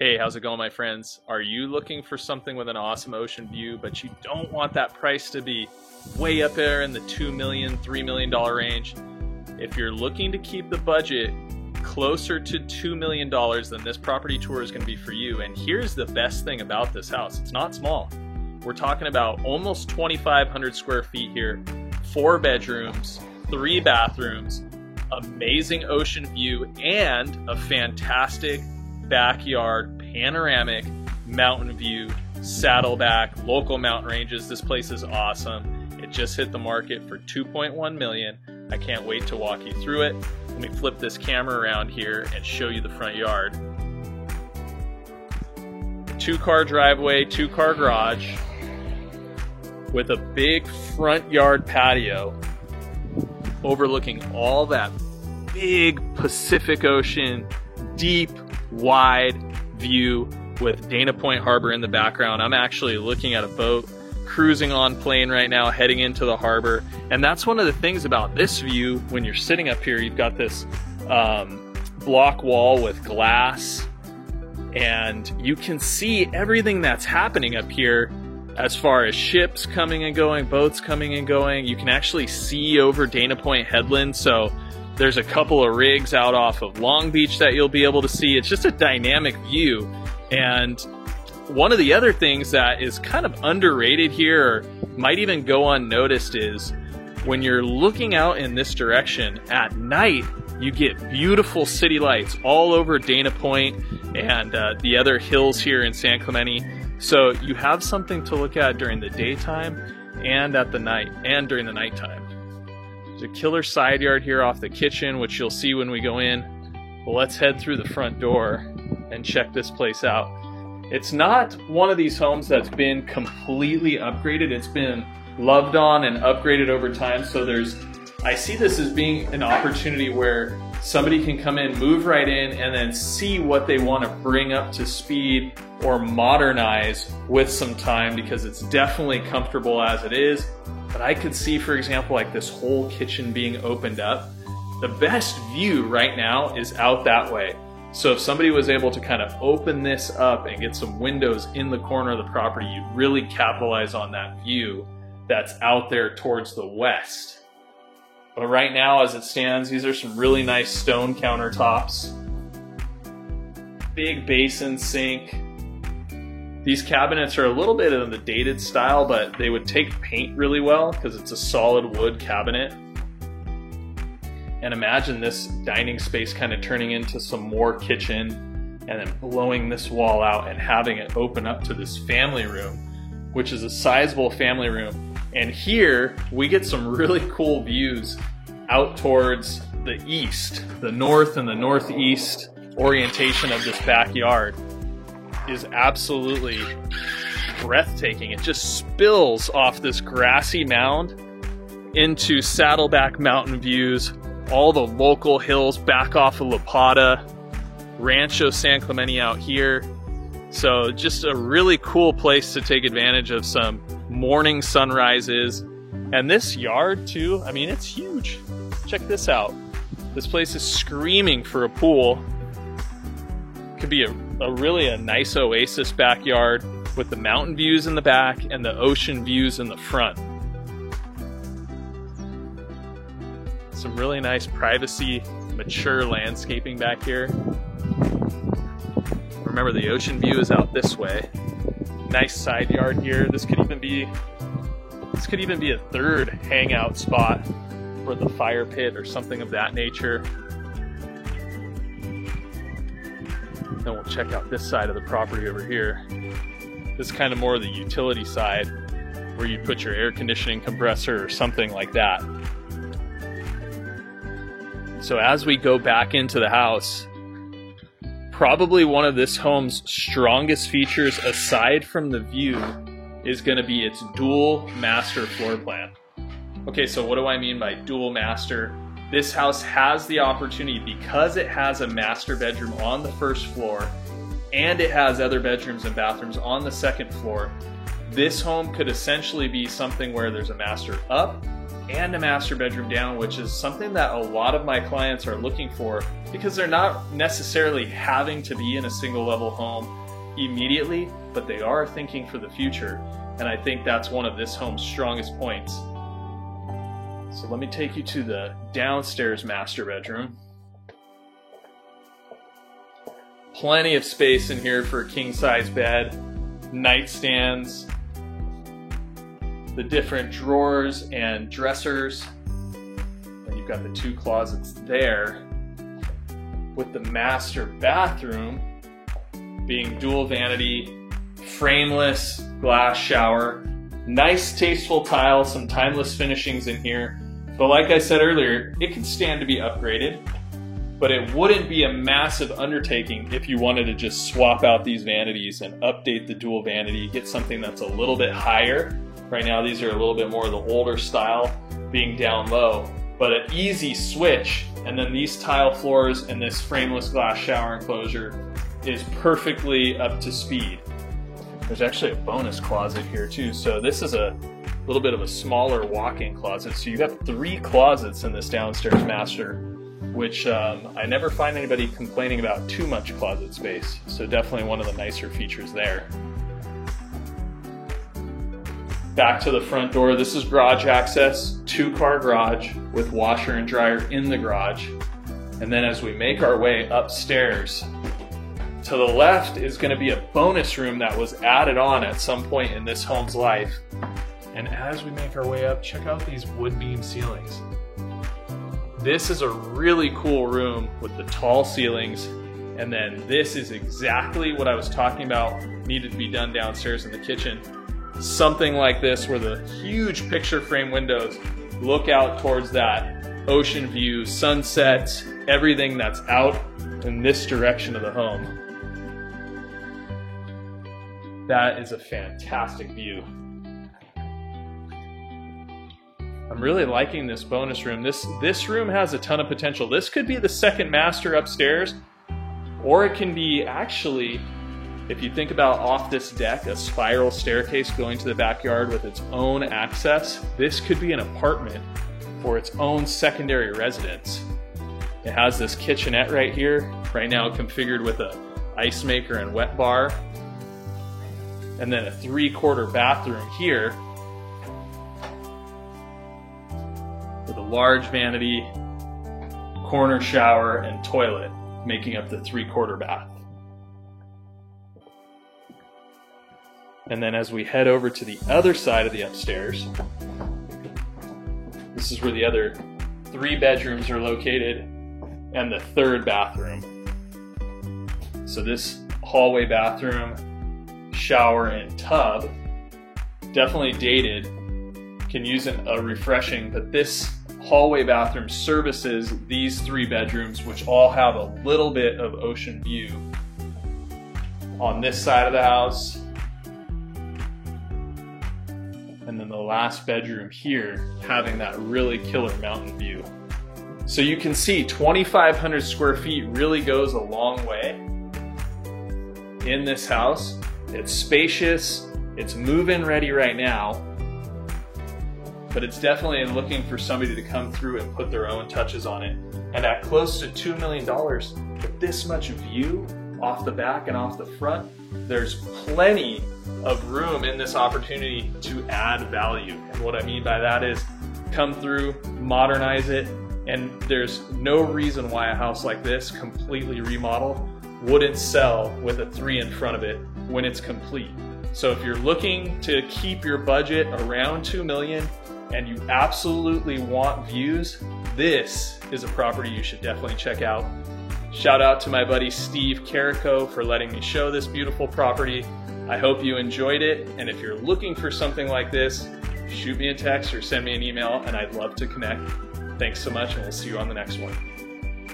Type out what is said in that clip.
Hey, how's it going, my friends? Are you looking for something with an awesome ocean view, but you don't want that price to be way up there in the $2 million, $3 million range? If you're looking to keep the budget closer to $2 million, then this property tour is going to be for you. And here's the best thing about this house. It's not small. We're talking about almost 2,500 square feet here, 4 bedrooms, 3 bathrooms, amazing ocean view, and a fantastic backyard, panoramic mountain view, saddleback, local mountain ranges. This place is awesome. It just hit the market for $2.1 million. I can't wait to walk you through it. Let me flip this camera around here and show you the front yard. 2-car driveway, 2-car garage with a big front yard patio overlooking all that big Pacific Ocean, deep, wide view with Dana Point Harbor in the background. I'm actually looking at a boat cruising on plane right now, heading into the harbor. And that's one of the things about this view. When you're sitting up here, you've got this block wall with glass, and you can see everything that's happening up here as far as ships coming and going, boats coming and going. You can actually see over Dana Point Headland. So there's a couple of rigs out off of Long Beach that you'll be able to see. It's just a dynamic view. And one of the other things that is kind of underrated here, or might even go unnoticed, is when you're looking out in this direction at night, you get beautiful city lights all over Dana Point and the other hills here in San Clemente. So you have something to look at during the daytime and at the night and during the nighttime. There's a killer side yard here off the kitchen, which you'll see when we go in. Well, let's head through the front door and check this place out. It's not one of these homes that's been completely upgraded. It's been loved on and upgraded over time. So I see this as being an opportunity where somebody can come in, move right in, and then see what they want to bring up to speed or modernize with some time, because it's definitely comfortable as it is. But I could see, for example, like this whole kitchen being opened up. The best view right now is out that way. So if somebody was able to kind of open this up and get some windows in the corner of the property, you'd really capitalize on that view that's out there towards the west. But right now, as it stands, these are some really nice stone countertops. Big basin sink. These cabinets are a little bit of the dated style, but they would take paint really well because it's a solid wood cabinet. And imagine this dining space kind of turning into some more kitchen and then blowing this wall out and having it open up to this family room, which is a sizable family room. And here we get some really cool views out towards the east. The north and the northeast orientation of this backyard is absolutely breathtaking. It just spills off this grassy mound into Saddleback mountain views, all the local hills back off of La Plata, Rancho San Clemente out here. So just a really cool place to take advantage of some morning sunrises. And this yard too, I mean, it's huge. Check this out. This place is screaming for a pool. Could be really a nice oasis backyard with the mountain views in the back and the ocean views in the front. Some really nice privacy, mature landscaping back here. Remember, the ocean view is out this way. Nice side yard here. This could even be a third hangout spot for the fire pit or something of that nature. Then we'll check out this side of the property over here. This is kind of more the utility side, where you put your air conditioning compressor or something like that. So as we go back into the house, probably one of this home's strongest features, aside from the view, is going to be its dual master floor plan. Okay, so what do I mean by dual master? This house has the opportunity, because it has a master bedroom on the first floor and it has other bedrooms and bathrooms on the second floor. This home could essentially be something where there's a master up and a master bedroom down, which is something that a lot of my clients are looking for because they're not necessarily having to be in a single level home immediately, but they are thinking for the future. And I think that's one of this home's strongest points. So let me take you to the downstairs master bedroom. Plenty of space in here for a king-size bed, nightstands, the different drawers and dressers. And you've got the 2 closets there, with the master bathroom being dual vanity, frameless glass shower, nice tasteful tile, some timeless finishings in here. But like I said earlier, it can stand to be upgraded, but it wouldn't be a massive undertaking if you wanted to just swap out these vanities and update the dual vanity, get something that's a little bit higher. Right now these are a little bit more of the older style, being down low, but an easy switch, and then these tile floors and this frameless glass shower enclosure is perfectly up to speed. There's actually a bonus closet here too, so this is a little bit of a smaller walk-in closet. So you have 3 closets in this downstairs master, which I never find anybody complaining about too much closet space. So definitely one of the nicer features there. Back to the front door, this is garage access, 2-car garage with washer and dryer in the garage. And then as we make our way upstairs, to the left is going to be a bonus room that was added on at some point in this home's life. And as we make our way up, check out these wood beam ceilings. This is a really cool room with the tall ceilings. And then this is exactly what I was talking about needed to be done downstairs in the kitchen. Something like this where the huge picture frame windows look out towards that ocean view, sunset, everything that's out in this direction of the home. That is a fantastic view. I'm really liking this bonus room. This room has a ton of potential. This could be the second master upstairs, or it can be actually, if you think about off this deck, a spiral staircase going to the backyard with its own access. This could be an apartment for its own secondary residence. It has this kitchenette right here, right now configured with a ice maker and wet bar. And then a 3/4 bathroom here with a large vanity, corner shower, and toilet, making up the 3/4 bath. And then as we head over to the other side of the upstairs, this is where the other 3 bedrooms are located and the 3rd bathroom. So this hallway bathroom, shower, and tub, definitely dated, can use a refreshing, but this hallway bathroom services these 3 bedrooms, which all have a little bit of ocean view on this side of the house. And then the last bedroom here having that really killer mountain view. So you can see 2,500 square feet really goes a long way in this house. It's spacious, it's move-in ready right now, but it's definitely looking for somebody to come through and put their own touches on it. And at close to $2 million, with this much view off the back and off the front, there's plenty of room in this opportunity to add value. And what I mean by that is come through, modernize it, and there's no reason why a house like this, completely remodeled, wouldn't sell with a 3 in front of it when it's complete. So if you're looking to keep your budget around $2 million and you absolutely want views, this is a property you should definitely check out. Shout out to my buddy Steve Carrico for letting me show this beautiful property. I hope you enjoyed it, and if you're looking for something like this, shoot me a text or send me an email and I'd love to connect. Thanks so much, and we'll see you on the next one.